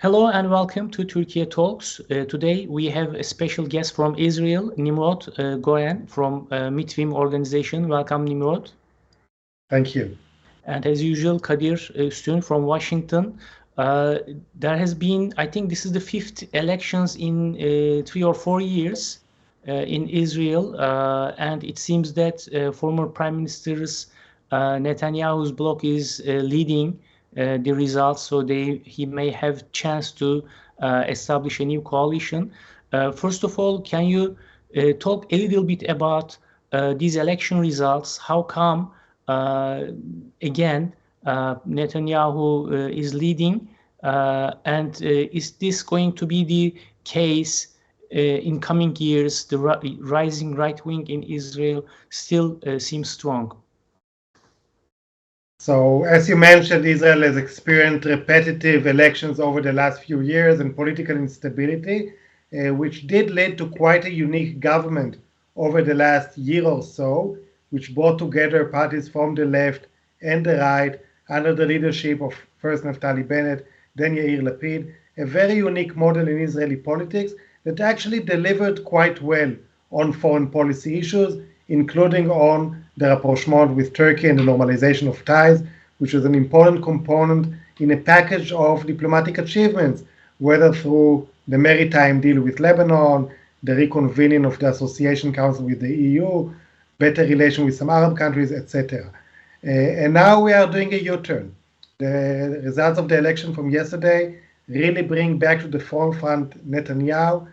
Hello and welcome to Türkiye Talks. Today we have a special guest from Israel, Nimrog Goren from Mitvim organization. Welcome, Nimrog. Thank you. And as usual, Kadir Üstün from Washington. There has been, I think this is the fifth elections in 3 or 4 years in Israel. And it seems that former Prime Minister's Netanyahu's bloc is leading the results, so he may have chance to establish a new coalition. First of all, can you talk a little bit about these election results? How come again Netanyahu is leading, and is this going to be the case in coming years? The rising right wing in Israel still seems strong. So, as you mentioned, Israel has experienced repetitive elections over the last few years and political instability, which did lead to quite a unique government over the last year or so, which brought together parties from the left and the right under the leadership of first Naftali Bennett, then Yair Lapid, a very unique model in Israeli politics that actually delivered quite well on foreign policy issues, including on the rapprochement with Turkey and the normalization of ties, which is an important component in a package of diplomatic achievements, whether through the maritime deal with Lebanon, the reconvening of the Association Council with the EU, better relation with some Arab countries, etc. And now we are doing a U-turn. The results of the election from yesterday really bring back to the forefront Netanyahu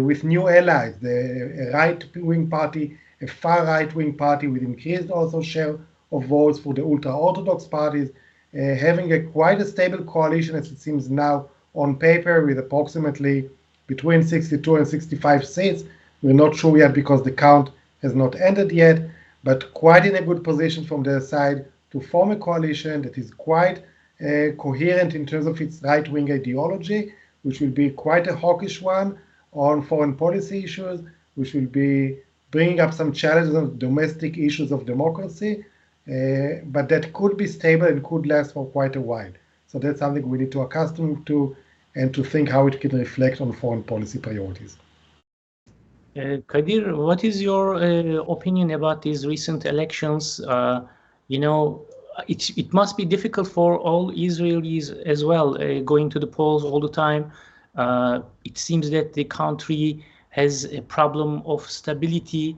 with new allies, the right-wing party, a far right-wing party with increased also share of votes for the ultra-Orthodox parties, having quite a stable coalition as it seems now on paper with approximately between 62 and 65 seats. We're not sure yet because the count has not ended yet, but quite in a good position from their side to form a coalition that is quite coherent in terms of its right-wing ideology, which will be quite a hawkish one on foreign policy issues, which will be bringing up some challenges on domestic issues of democracy, but that could be stable and could last for quite a while. So that's something we need to accustom to and to think how it can reflect on foreign policy priorities. Kadir, what is your opinion about these recent elections? It must be difficult for all Israelis as well, going to the polls all the time. It seems that the country has a problem of stability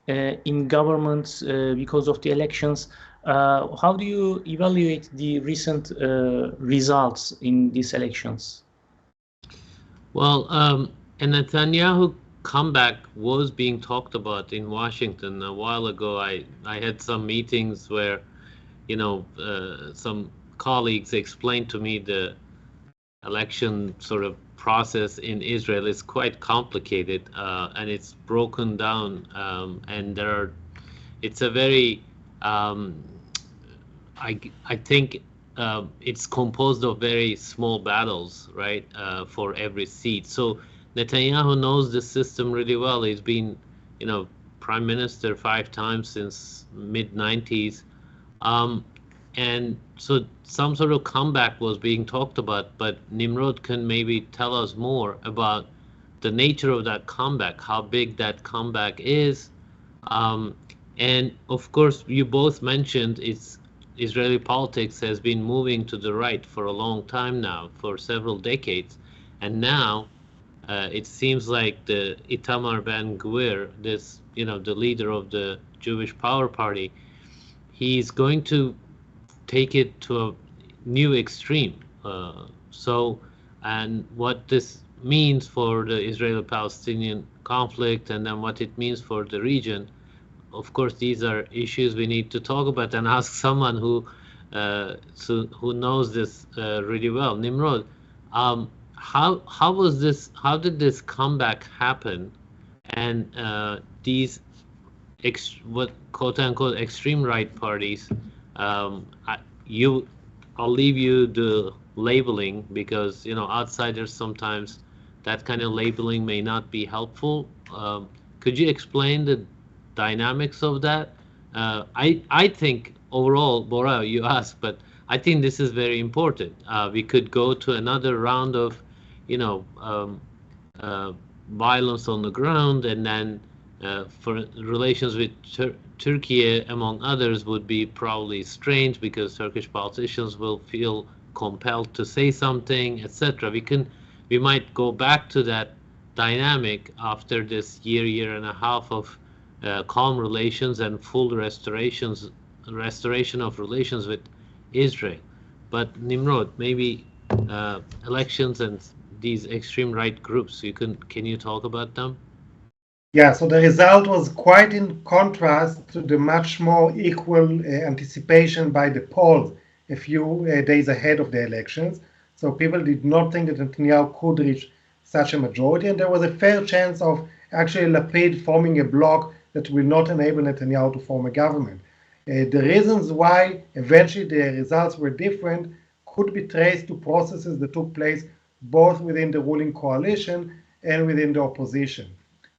in governments because of the elections. How do you evaluate the recent results in these elections? Well, a Netanyahu comeback was being talked about in Washington a while ago. I had some meetings where, some colleagues explained to me the election sort of process in Israel is quite complicated, and it's broken down, and it's a very I think it's composed of very small battles, right, for every seat. So Netanyahu knows the system really well. He's been prime minister 5 times since mid-90s, and so some sort of comeback was being talked about, but Nimrod can maybe tell us more about the nature of that comeback, how big that comeback is. And of course, you both mentioned Israeli politics has been moving to the right for a long time now, for several decades. And now it seems like the Itamar Ben-Gvir, the leader of the Jewish Power Party, he's going to take it to a new extreme. And what this means for the Israeli-Palestinian conflict, and then what it means for the region, of course, these are issues we need to talk about and ask someone who knows this really well. Nimrod, how was this? How did this comeback happen? And these what quote unquote extreme right parties, I'll leave you the labeling because outsiders sometimes that kind of labeling may not be helpful. Could you explain the dynamics of that? I think overall, Bora, you asked, but I think this is very important. We could go to another round of, violence on the ground, and then for relations with Turkey, among others, would be probably strange because Turkish politicians will feel compelled to say something, etc. We might go back to that dynamic after this year and a half of calm relations and full restoration of relations with Israel. But Nimrod, maybe elections and these extreme right groups, can you talk about them? Yeah, so the result was quite in contrast to the much more equal anticipation by the polls a few days ahead of the elections. So people did not think that Netanyahu could reach such a majority, and there was a fair chance of actually Lapid forming a bloc that will not enable Netanyahu to form a government. The reasons why eventually the results were different could be traced to processes that took place both within the ruling coalition and within the opposition.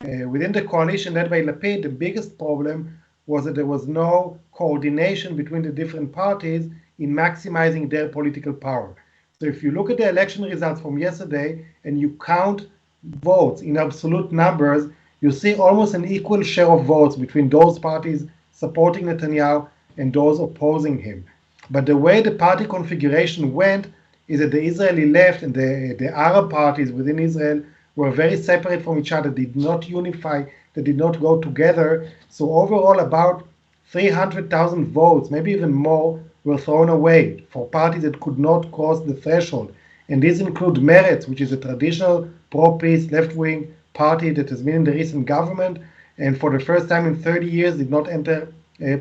Within the coalition led by Lapid, the biggest problem was that there was no coordination between the different parties in maximizing their political power. So if you look at the election results from yesterday and you count votes in absolute numbers, you see almost an equal share of votes between those parties supporting Netanyahu and those opposing him. But the way the party configuration went is that the Israeli left and the Arab parties within Israel were very separate from each other, did not unify, they did not go together. So overall, about 300,000 votes, maybe even more, were thrown away for parties that could not cross the threshold. And these include Meretz, which is a traditional pro-peace left-wing party that has been in the recent government and for the first time in 30 years did not enter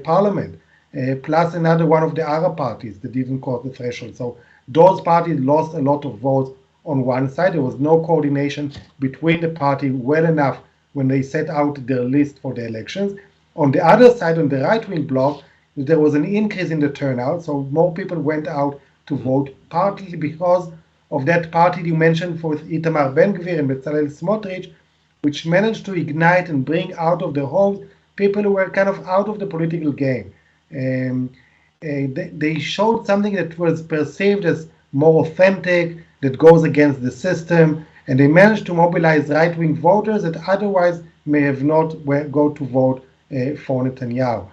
parliament, plus another one of the Arab parties that didn't cross the threshold. So those parties lost a lot of votes on one side. There was no coordination between the party well enough when they set out their list for the elections. On the other side, on the right-wing bloc, there was an increase in the turnout, so more people went out to vote, partly because of that party you mentioned for Itamar Ben-Gvir and Bezalel Smotrich, which managed to ignite and bring out of their homes people who were kind of out of the political game. They showed something that was perceived as more authentic, that goes against the system, and they managed to mobilize right-wing voters that otherwise may have not go to vote for Netanyahu.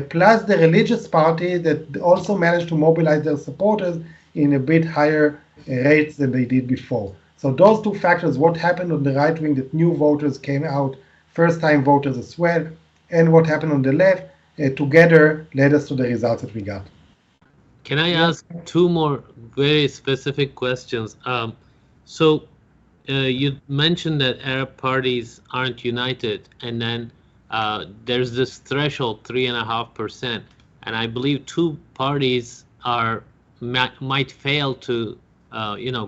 Plus the religious party that also managed to mobilize their supporters in a bit higher rates than they did before. So those two factors, what happened on the right wing, that new voters came out, first-time voters as well, and what happened on the left, together led us to the results that we got. Can I ask two more very specific questions? So you mentioned that Arab parties aren't united, and then there's this threshold, 3.5%, and I believe two parties might fail to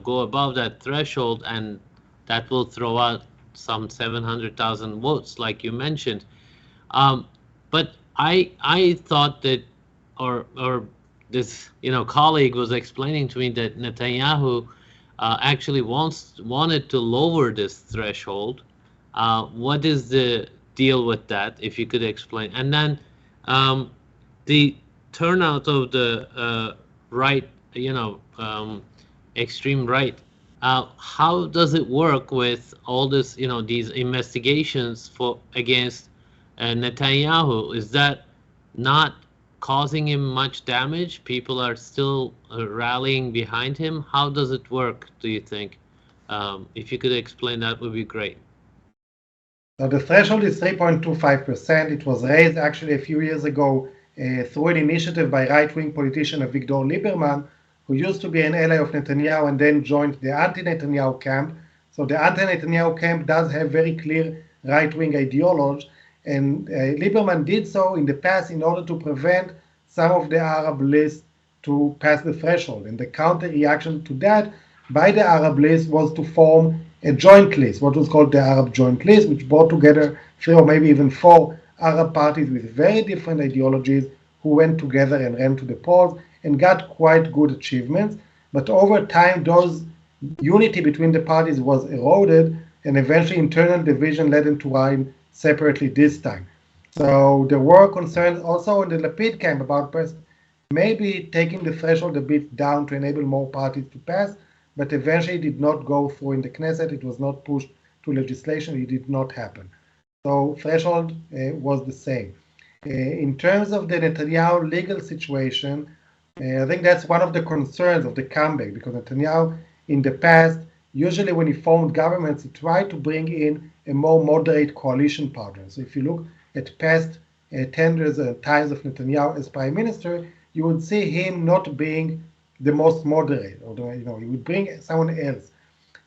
go above that threshold, and that will throw out some 700,000 votes, like you mentioned. But I thought that, or this colleague was explaining to me that Netanyahu actually wanted to lower this threshold. What is the deal with that, if you could explain? And then the turnout of the right, extreme right, how does it work with all this, these investigations against Netanyahu? Is that not causing him much damage? People are still rallying behind him. How does it work, do you think? If you could explain, that would be great. So the threshold is 3.25%. It was raised actually a few years ago through an initiative by right-wing politician Avigdor Lieberman, who used to be an ally of Netanyahu and then joined the anti-Netanyahu camp. So the anti-Netanyahu camp does have very clear right-wing ideology, and Lieberman did so in the past in order to prevent some of the Arab lists to pass the threshold. And the counter-reaction to that by the Arab list was to form a joint list, what was called the Arab Joint List, which brought together 3 or maybe even 4 Arab parties with very different ideologies who went together and ran to the polls and got quite good achievements. But over time, those unity between the parties was eroded, and eventually internal division led them to run separately this time. So there were concerns also in the Lapid camp about maybe taking the threshold a bit down to enable more parties to pass, but eventually did not go through in the Knesset. It was not pushed to legislation. It did not happen. So threshold was the same. In terms of the Netanyahu legal situation, I think that's one of the concerns of the comeback, because Netanyahu in the past, usually when he formed governments, he tried to bring in a more moderate coalition partner. So if you look at past tenders and times of Netanyahu as prime minister, you would see him not being the most moderate, or he would bring someone else.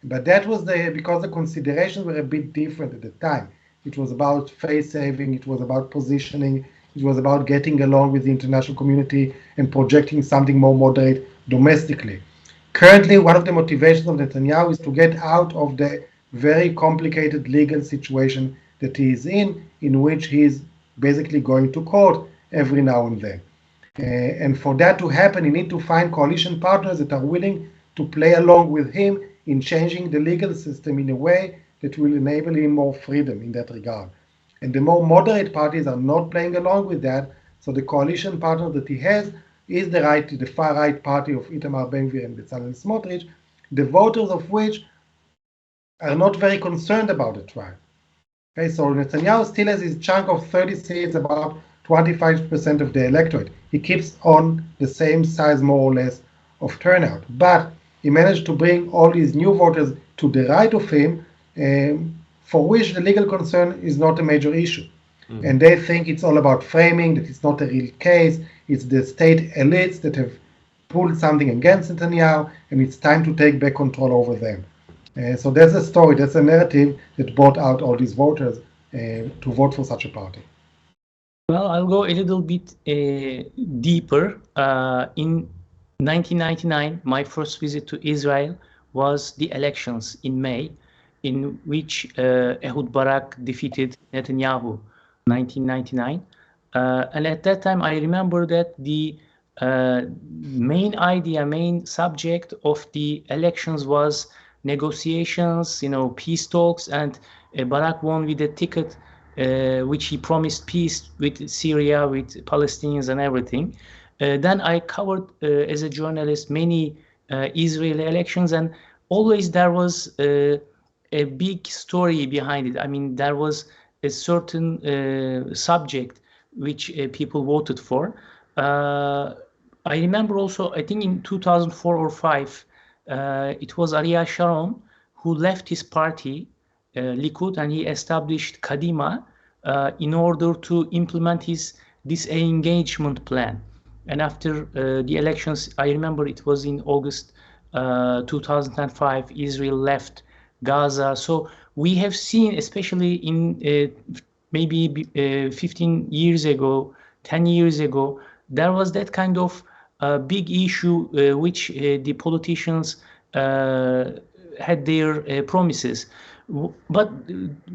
But that was because the considerations were a bit different at the time. It was about face saving, it was about positioning, it was about getting along with the international community and projecting something more moderate domestically. Currently, one of the motivations of Netanyahu is to get out of the very complicated legal situation that he is in which he is basically going to court every now and then. And for that to happen, you need to find coalition partners that are willing to play along with him in changing the legal system in a way that will enable him more freedom in that regard. And the more moderate parties are not playing along with that, so the coalition partner that he has is the far-right party of Itamar Ben-Gvir and Bezalel Smotrich, the voters of which are not very concerned about the trial. Okay, so Netanyahu still has his chunk of 30 seats, about 25% of the electorate. He keeps on the same size, more or less, of turnout. But he managed to bring all these new voters to the right of him, for which the legal concern is not a major issue. Mm-hmm. And they think it's all about framing, that it's not a real case, it's the state elites that have pulled something against Netanyahu, and it's time to take back control over them. So that's a story, that's a narrative that brought out all these voters to vote for such a party. Well, I'll go a little bit deeper. In 1999, my first visit to Israel was the elections in May, in which Ehud Barak defeated Netanyahu, 1999. And at that time, I remember that the main subject of the elections was negotiations, peace talks, and Barak won with a ticket which he promised peace with Syria, with Palestinians and everything. Then I covered as a journalist many Israeli elections, and always there was a big story behind it. I mean, there was a certain subject which people voted for. I remember also, I think in 2004 or 5, it was Ariel Sharon who left his party, Likud, and he established Kadima in order to implement his disengagement plan. And after the elections, I remember it was in August 2005, Israel left Gaza. So we have seen, especially in maybe 15 years ago, 10 years ago, there was that kind of big issue which the politicians had their promises. But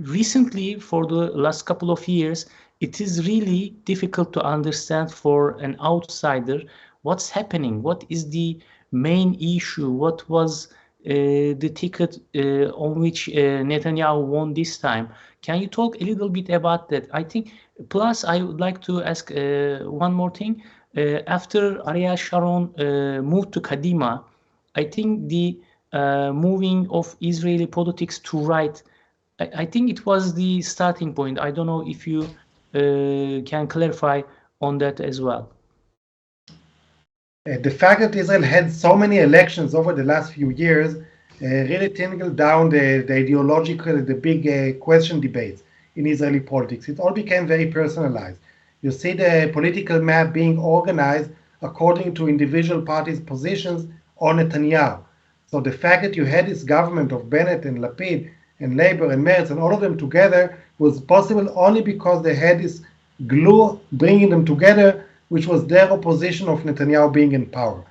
recently, for the last couple of years, it is really difficult to understand for an outsider what's happening. What is the main issue? What was the ticket on which Netanyahu won this time? Can you talk a little bit about that? I think, plus I would like to ask one more thing. After Ariel Sharon moved to Kadima, I think the moving of Israeli politics to right, I think it was the starting point. I don't know if you can clarify on that as well. The fact that Israel had so many elections over the last few years really tingled down the ideological, the big question debates in Israeli politics. It all became very personalized. You see the political map being organized according to individual parties' positions on Netanyahu. So the fact that you had this government of Bennett and Lapid and Labour and Meretz and all of them together was possible only because they had this glue bringing them together, which was their opposition of Netanyahu being in power.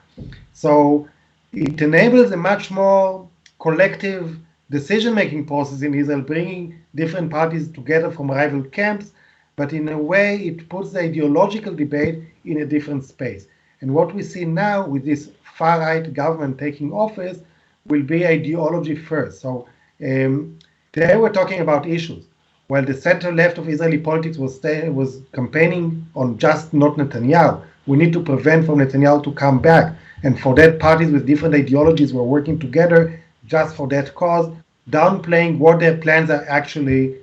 So it enables a much more collective decision-making process in Israel, bringing different parties together from rival camps, but in a way it puts the ideological debate in a different space. And what we see now with this far-right government taking office will be ideology first. So they were talking about issues, while the center-left of Israeli politics was campaigning on just not Netanyahu, we need to prevent from Netanyahu to come back. And for that, parties with different ideologies were working together just for that cause, downplaying what their plans are actually,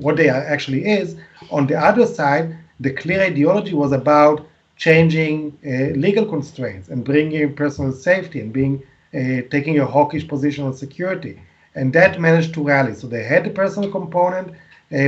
what they are actually is. On the other side, the clear ideology was about changing legal constraints and bringing personal safety and taking a hawkish position on security. And that managed to rally. So they had the personal component,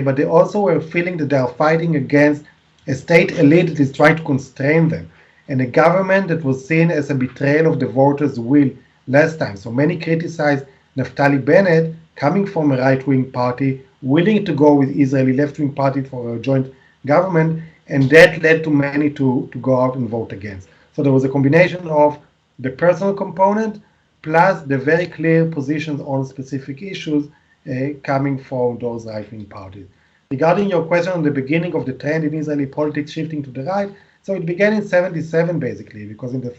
but they also were feeling that they are fighting against a state elite that is trying to constrain them, and a government that was seen as a betrayal of the voters' will last time. So many criticized Naftali Bennett, coming from a right-wing party, willing to go with Israeli left-wing party for a joint government, and that led to many to go out and vote against. So there was a combination of the personal component plus the very clear positions on specific issues coming from those right-wing parties. Regarding your question on the beginning of the trend in Israeli politics shifting to the right, so it began in 1977 basically, because in the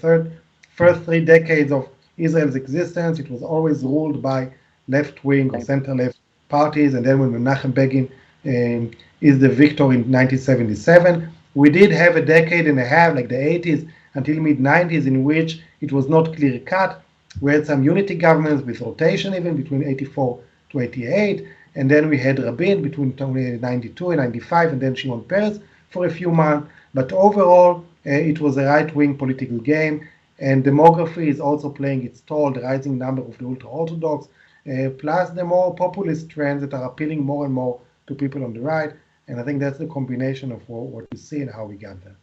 first 3 decades of Israel's existence, it was always ruled by left-wing or center-left parties, and then when Menachem Begin is the victor in 1977, we did have a decade and a half, like the 80s until mid-90s, in which it was not clear-cut. We had some unity governments with rotation even between 84 to 88, and then we had Rabin between 92 and 95, and then Shimon Peres for a few months. But overall, it was a right-wing political game, and demography is also playing its toll, the rising number of the ultra-Orthodox, plus the more populist trends that are appealing more and more to people on the right. And I think that's the combination of what we see and how we got there.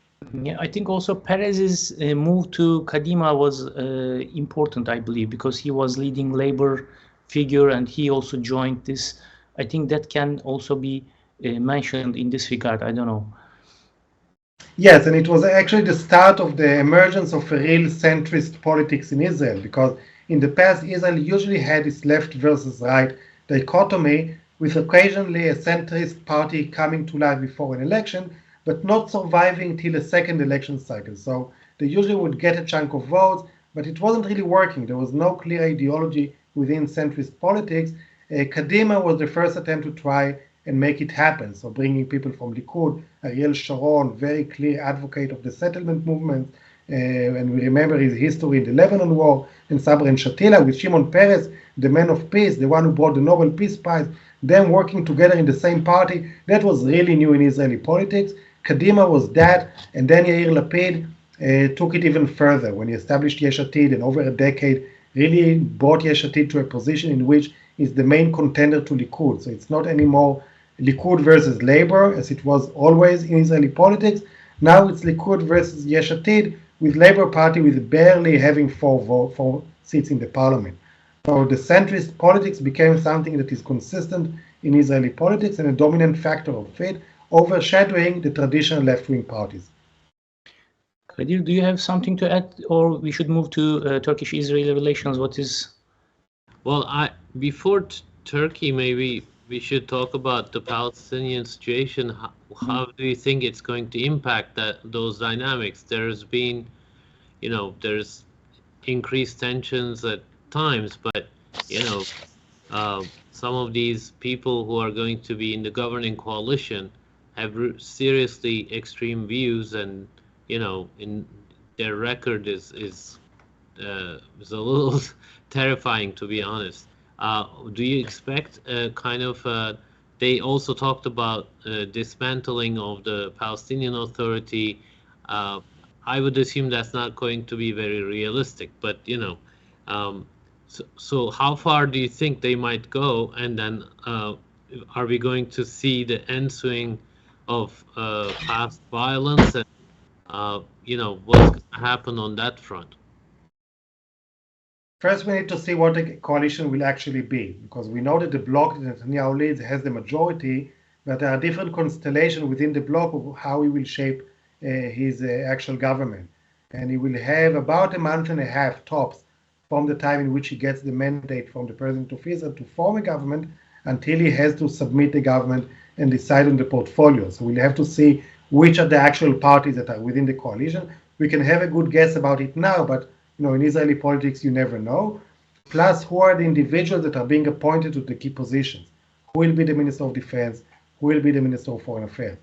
Yeah, I think also Perez's move to Kadima was important, I believe, because he was leading labor figure and he also joined this. I think that can also be mentioned in this regard. I don't know. Yes, and it was actually the start of the emergence of a real centrist politics in Israel, because in the past, Israel usually had its left versus right dichotomy, with occasionally a centrist party coming to life before an election, but not surviving till a second election cycle. So they usually would get a chunk of votes, but it wasn't really working. There was no clear ideology within centrist politics. Kadima was the first attempt to try and make it happen. So bringing people from Likud, Ariel Sharon, very clear advocate of the settlement movement, and we remember his history in the Lebanon War, and Sabra and Shatila with Shimon Peres, the man of peace, the one who brought the Nobel Peace Prize, them working together in the same party. That was really new in Israeli politics. Kadima was that, and then Yair Lapid took it even further when he established Yesh Atid, and over a decade really brought Yesh Atid to a position in which is the main contender to Likud. So it's not anymore Likud versus Labor, as it was always in Israeli politics. Now it's Likud versus Yesh Atid, with Labor Party with barely having four seats in the parliament. So the centrist politics became something that is consistent in Israeli politics and a dominant factor of it, overshadowing the traditional left-wing parties. Kadir, do you have something to add, or we should move to Turkish-Israeli relations? What is? Well, before Turkey, maybe we should talk about the Palestinian situation. How do you think it's going to impact those dynamics? There's been, there's increased tensions at times, but some of these people who are going to be in the governing coalition have seriously extreme views, and in their record is a little terrifying, to be honest. Do you expect they also talked about dismantling of the Palestinian Authority. I would assume that's not going to be very realistic, but so how far do you think they might go? And then are we going to see the ensuing of past violence, and what's going to happen on that front? First, we need to see what the coalition will actually be, because we know that the bloc that Netanyahu leads has the majority, but there are different constellations within the bloc of how he will shape his actual government. And he will have about a month and a half tops from the time in which he gets the mandate from the President of Israel to form a government until he has to submit the government and decide on the portfolio. So we'll have to see which are the actual parties that are within the coalition. We can have a good guess about it now, but in Israeli politics, you never know. Plus, who are the individuals that are being appointed to the key positions? Who will be the Minister of Defense? Who will be the Minister of Foreign Affairs?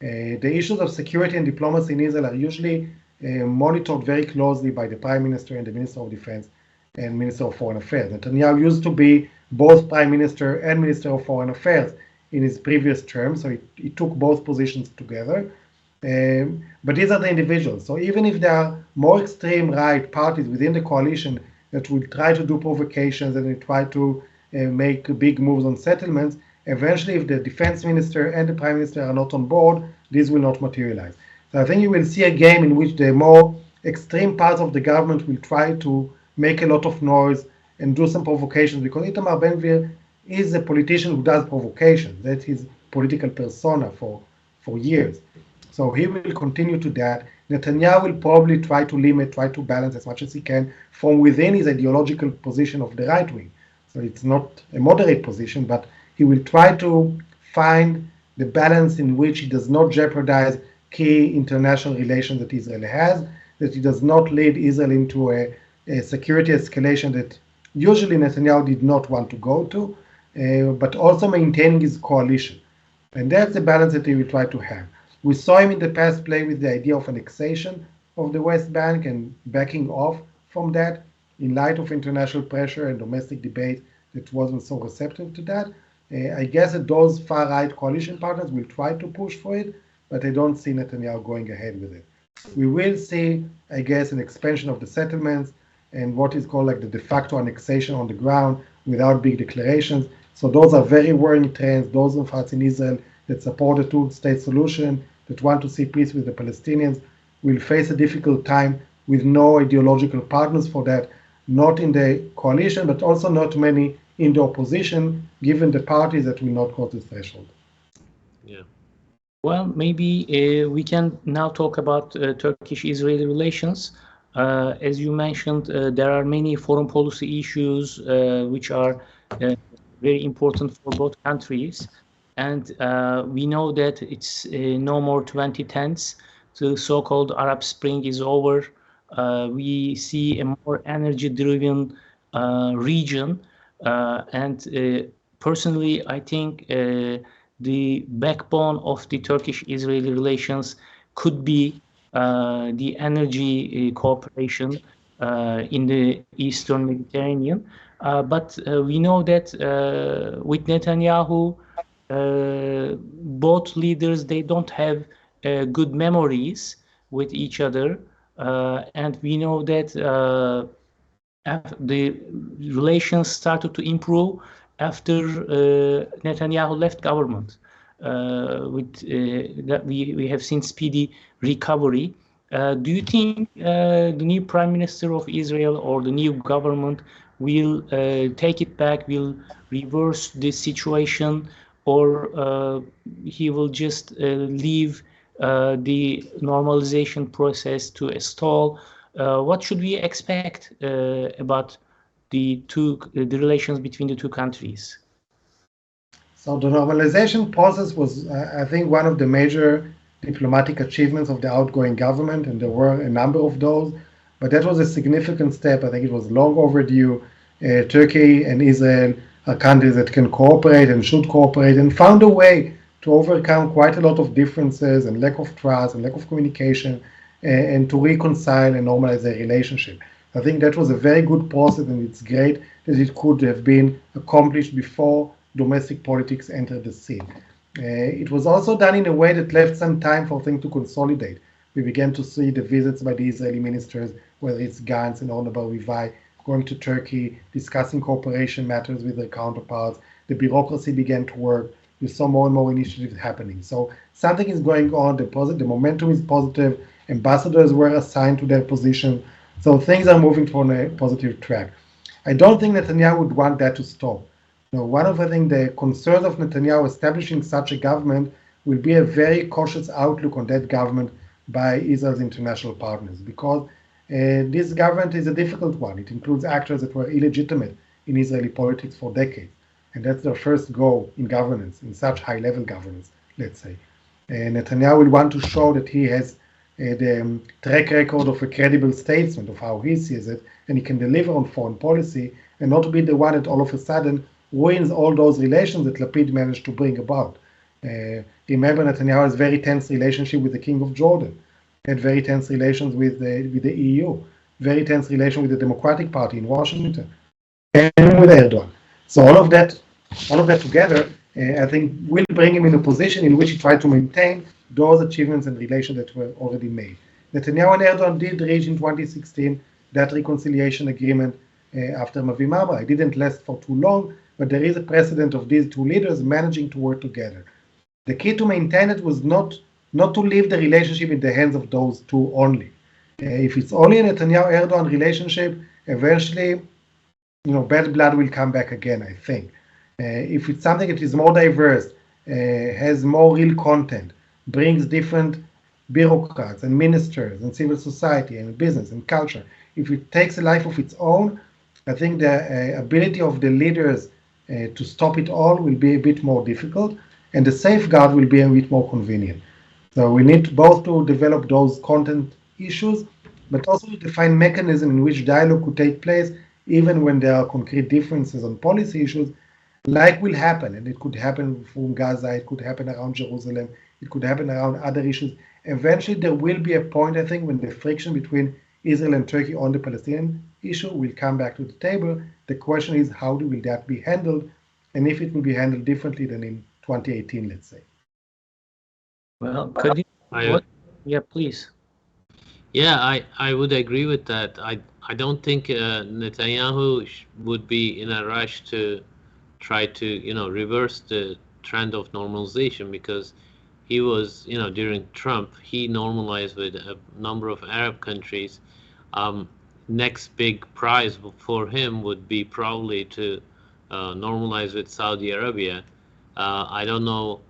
The issues of security and diplomacy in Israel are usually monitored very closely by the Prime Minister and the Minister of Defense and Minister of Foreign Affairs. Netanyahu used to be both Prime Minister and Minister of Foreign Affairs in his previous term, so he took both positions together. But these are the individuals. So even if there are more extreme right parties within the coalition that will try to do provocations and they try to make big moves on settlements, eventually if the defense minister and the prime minister are not on board, this will not materialize. So I think you will see a game in which the more extreme parts of the government will try to make a lot of noise and do some provocations, because Itamar Ben-Gvir is a politician who does provocations. That's his political persona for years. So he will continue to that. Netanyahu will probably try to limit, try to balance as much as he can from within his ideological position of the right wing. So it's not a moderate position, but he will try to find the balance in which he does not jeopardize key international relations that Israel has, that he does not lead Israel into a security escalation that usually Netanyahu did not want to go to, but also maintaining his coalition. And that's the balance that he will try to have. We saw him in the past play with the idea of annexation of the West Bank and backing off from that in light of international pressure and domestic debate that wasn't so receptive to that. I guess that those far-right coalition partners will try to push for it, but I don't see Netanyahu going ahead with it. We will see, I guess, an expansion of the settlements and what is called like the de facto annexation on the ground without big declarations. So those are very worrying trends. Those of us in Israel that support a two-state solution, that want to see peace with the Palestinians, will face a difficult time with no ideological partners for that, not in the coalition, but also not many in the opposition, given the parties that will not cross the threshold. Yeah. Well, maybe we can now talk about Turkish-Israeli relations. As you mentioned, there are many foreign policy issues which are very important for both countries. And we know that it's no more 2010s. The so-called Arab Spring is over. We see a more energy-driven region. And personally, I think the backbone of the Turkish-Israeli relations could be the energy cooperation in the Eastern Mediterranean. But we know that with Netanyahu, both leaders, they don't have good memories with each other. And we know that the relations started to improve after Netanyahu left government. That we have seen speedy recovery. Do you think the new Prime Minister of Israel or the new government will take it back, will reverse this situation, or he will just leave the normalization process to a stall? What should we expect about the relations between the two countries? So the normalization process was, I think, one of the major diplomatic achievements of the outgoing government, and there were a number of those, but that was a significant step. I think it was long overdue. Turkey and Israel are countries that can cooperate and should cooperate, and found a way to overcome quite a lot of differences and lack of trust and lack of communication, and to reconcile and normalize their relationship. I think that was a very good process, and it's great that it could have been accomplished before domestic politics entered the scene. It was also done in a way that left some time for things to consolidate. We began to see the visits by the Israeli ministers, whether it's Gantz and Orna Barbivai, going to Turkey, discussing cooperation matters with their counterparts. The bureaucracy began to work. You saw more and more initiatives happening. So something is going on. The momentum is positive. Ambassadors were assigned to their position. So things are moving on a positive track. I don't think Netanyahu would want that to stop. One of the concerns of Netanyahu establishing such a government will be a very cautious outlook on that government by Israel's international partners, because this government is a difficult one. It includes actors that were illegitimate in Israeli politics for decades, and that's their first go in governance, in such high-level governance, let's say. Netanyahu will want to show that he has the track record of a credible statesman of how he sees it, and he can deliver on foreign policy, and not be the one that all of a sudden ruins all those relations that Lapid managed to bring about. Remember, Netanyahu has very tense relationship with the King of Jordan, had very tense relations with the EU, very tense relation with the Democratic Party in Washington, and with Erdogan. So all of that together, I think, will bring him in a position in which he tried to maintain those achievements and relations that were already made. Netanyahu and Erdogan did reach in 2016 that reconciliation agreement after Mavi Marmara. It didn't last for too long, but there is a precedent of these two leaders managing to work together. The key to maintain it was not to leave the relationship in the hands of those two only. If it's only a Netanyahu-Erdogan relationship, eventually, bad blood will come back again, I think. If it's something that is more diverse, has more real content, brings different bureaucrats and ministers and civil society and business and culture, if it takes a life of its own, I think the ability of the leaders to stop it all will be a bit more difficult, and the safeguard will be a bit more convenient. So we need both to develop those content issues, but also to define mechanisms in which dialogue could take place, even when there are concrete differences on policy issues, like will happen. And it could happen from Gaza, it could happen around Jerusalem, it could happen around other issues. Eventually, there will be a point, I think, when the friction between Israel and Turkey on the Palestinian issue will come back to the table. The question is, how will that be handled, and if it will be handled differently than in 2018, let's say. Well, Kadir, yeah, please. Yeah, I would agree with that. I don't think Netanyahu would be in a rush to try to reverse the trend of normalization, because he was during Trump he normalized with a number of Arab countries. Next big prize for him would be probably to normalize with Saudi Arabia. I don't know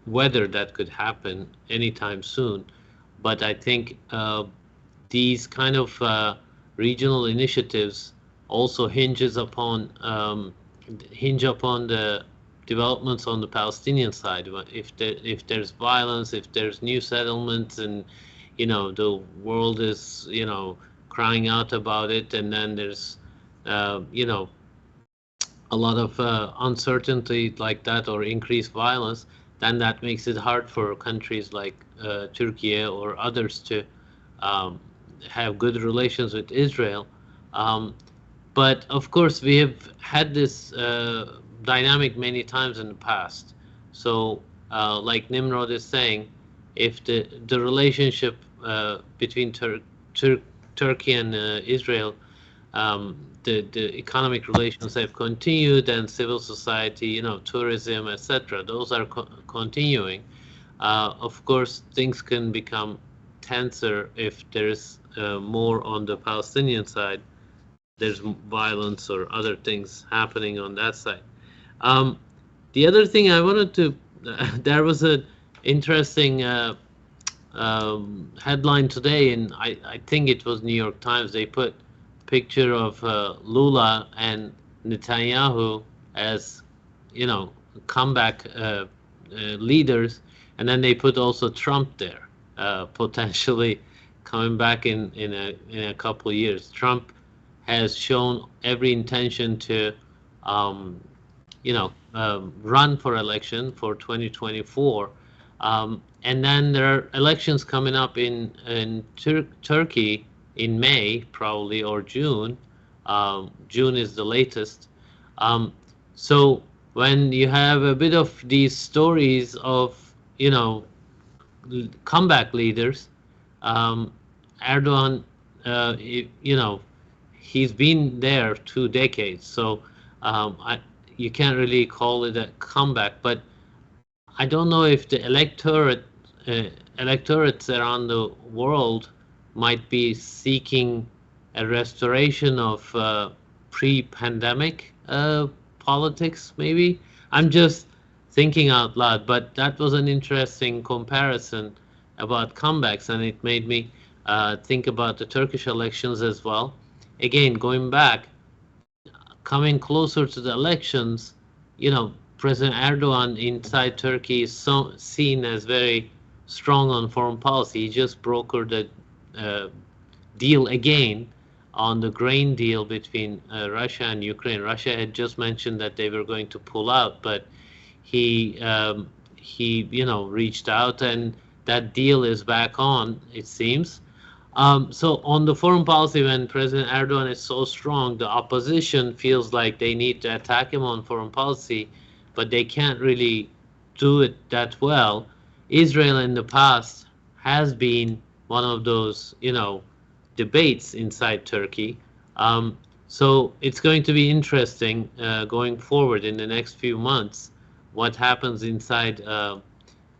whether that could happen anytime soon, but I think these kind of regional initiatives also hinge upon the developments on the Palestinian side. If there's violence, if there's new settlements, and the world is crying out about it, and then there's a lot of uncertainty like that, or increased violence, then that makes it hard for countries like Türkiye or others to have good relations with Israel. But of course, we have had this dynamic many times in the past. So like Nimrog is saying, if the relationship between Turkey and Israel, the economic relations have continued, and civil society, tourism, etc., those are continuing. Of course, things can become tenser if there's more on the Palestinian side. There's violence or other things happening on that side. The other thing I wanted to, there was an interesting headline today, and I think it was New York Times. They put a picture of Lula and Netanyahu as, comeback leaders, and then they put also Trump there, potentially coming back in a couple of years. Trump has shown every intention to, run for election for 2024, and then there are elections coming up in Turkey in May, probably, or June. June is the latest. So when you have a bit of these stories of comeback leaders, Erdogan, he's been there 2 decades, so you can't really call it a comeback. But I don't know if the electorates around the world might be seeking a restoration of pre-pandemic politics, maybe. I'm just thinking out loud, but that was an interesting comparison about comebacks, and it made me think about the Turkish elections as well. Again, going back, coming closer to the elections, President Erdogan inside Turkey is seen as very strong on foreign policy. He just brokered a deal again on the grain deal between Russia and Ukraine. Russia had just mentioned that they were going to pull out, but he reached out, and that deal is back on, it seems. So on the foreign policy, when President Erdogan is so strong, the opposition feels like they need to attack him on foreign policy, but they can't really do it that well. Israel in the past has been one of those, debates inside Turkey. So it's going to be interesting going forward in the next few months what happens inside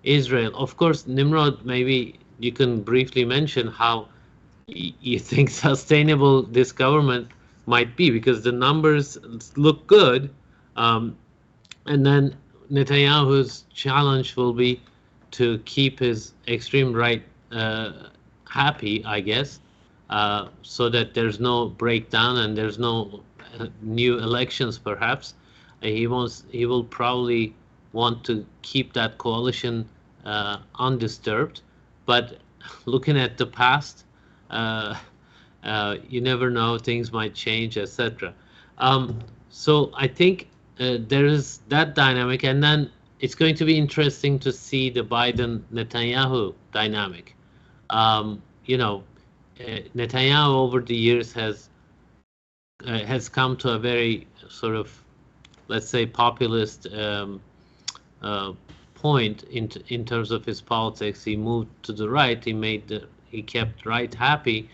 Israel. Of course, Nimrod, maybe you can briefly mention how you think sustainable this government might be, because the numbers look good, and then Netanyahu's challenge will be to keep his extreme right happy, I guess, so that there's no breakdown and there's no new elections, perhaps. He will probably want to keep that coalition undisturbed, but looking at the past, you never know, things might change, etc. So I think there is that dynamic, and then it's going to be interesting to see the Biden-Netanyahu dynamic. Netanyahu over the years has come to a very sort of, let's say, populist point in terms of his politics. He moved to the right. He kept right happy,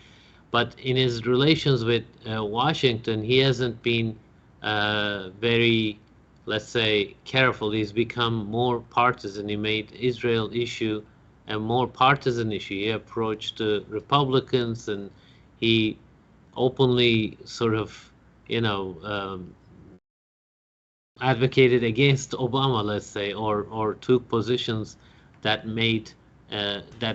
but in his relations with Washington, he hasn't been very, let's say, careful. He's become more partisan. He made Israel issue a more partisan issue. He approached the Republicans, and he openly sort of, advocated against Obama, let's say, or took positions that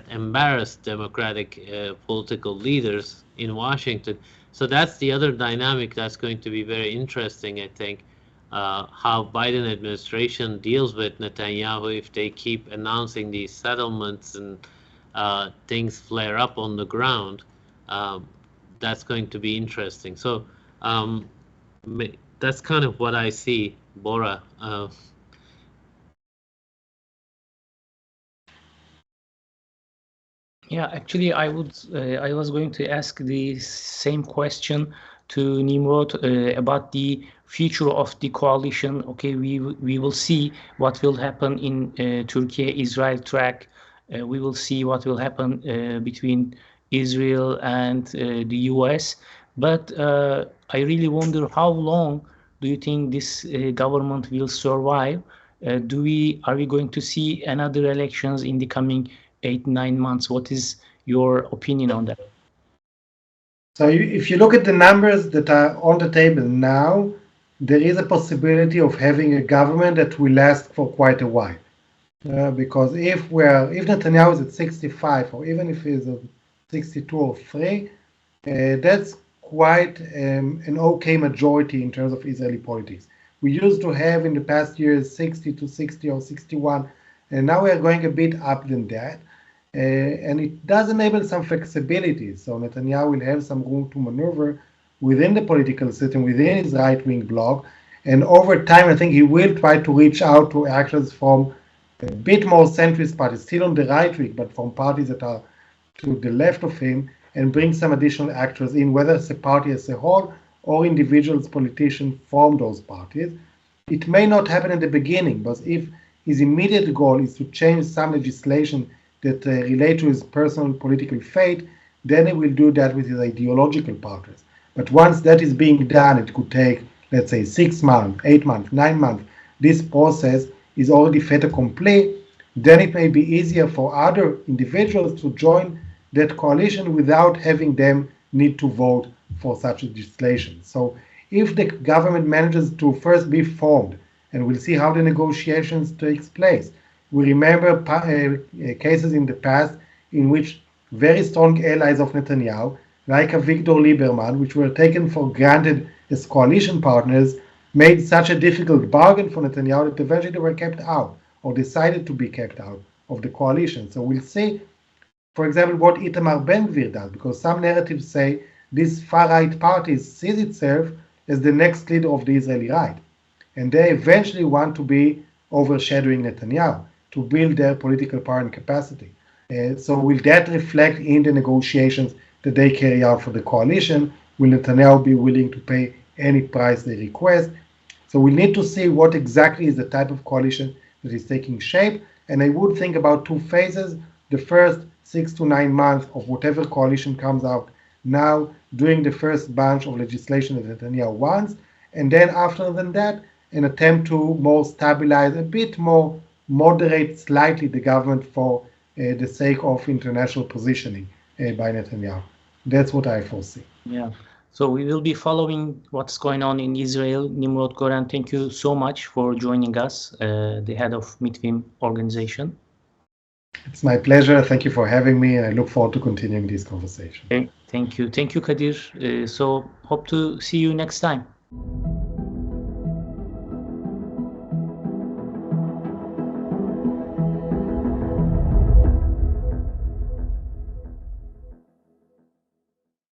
embarrassed Democratic political leaders in Washington. So that's the other dynamic that's going to be very interesting, I think, how Biden administration deals with Netanyahu if they keep announcing these settlements and things flare up on the ground. That's going to be interesting. So that's kind of what I see, Bora. Yeah, actually, I was going to ask the same question to Nimrod about the future of the coalition. Okay, we will see what will happen in Turkey-Israel track. We will see what will happen between Israel and the US. But I really wonder, how long do you think this government will survive? Are we going to see another elections in the coming 8-9 months? What is your opinion on that? So if you look at the numbers that are on the table now, there is a possibility of having a government that will last for quite a while. Because if Netanyahu is at 65, or even if he's at 62 or 3, that's quite an okay majority in terms of Israeli politics. We used to have in the past years 60 to 60 or 61, and now we are going a bit up than that. And it does enable some flexibility. So Netanyahu will have some room to maneuver within the political system, within his right-wing bloc. And over time, I think he will try to reach out to actors from a bit more centrist parties, still on the right wing, but from parties that are to the left of him, and bring some additional actors in, whether it's a party as a whole or individuals, politicians from those parties. It may not happen in the beginning, but if his immediate goal is to change some legislation that relate to his personal political fate, then he will do that with his ideological partners. But once that is being done, it could take, let's say, 6 months, 8 months, 9 months. This process is already fait accompli. Then it may be easier for other individuals to join that coalition without having them need to vote for such legislation. So if the government manages to first be formed, and we'll see how the negotiations takes place. We remember cases in the past in which very strong allies of Netanyahu, like Avigdor Lieberman, which were taken for granted as coalition partners, made such a difficult bargain for Netanyahu that eventually they were kept out, or decided to be kept out of the coalition. So we'll see, for example, what Itamar Ben-Gvir does, because some narratives say this far-right party sees itself as the next leader of the Israeli right. And they eventually want to be overshadowing Netanyahu to build their political power and capacity. So will that reflect in the negotiations that they carry out for the coalition? Will Netanyahu be willing to pay any price they request? So we need to see what exactly is the type of coalition that is taking shape. And I would think about two phases. The first 6 to 9 months of whatever coalition comes out now, doing the first bunch of legislation that Netanyahu wants. And then after that, an attempt to more stabilize, a bit more moderate slightly the government for the sake of international positioning by Netanyahu. That's what I foresee. Yeah. So we will be following what's going on in Israel. Nimrog, Goren, thank you so much for joining us, the head of Mitvim organization. It's my pleasure. Thank you for having me, and I look forward to continuing this conversation. Thank you. Thank you, Kadir. So hope to see you next time.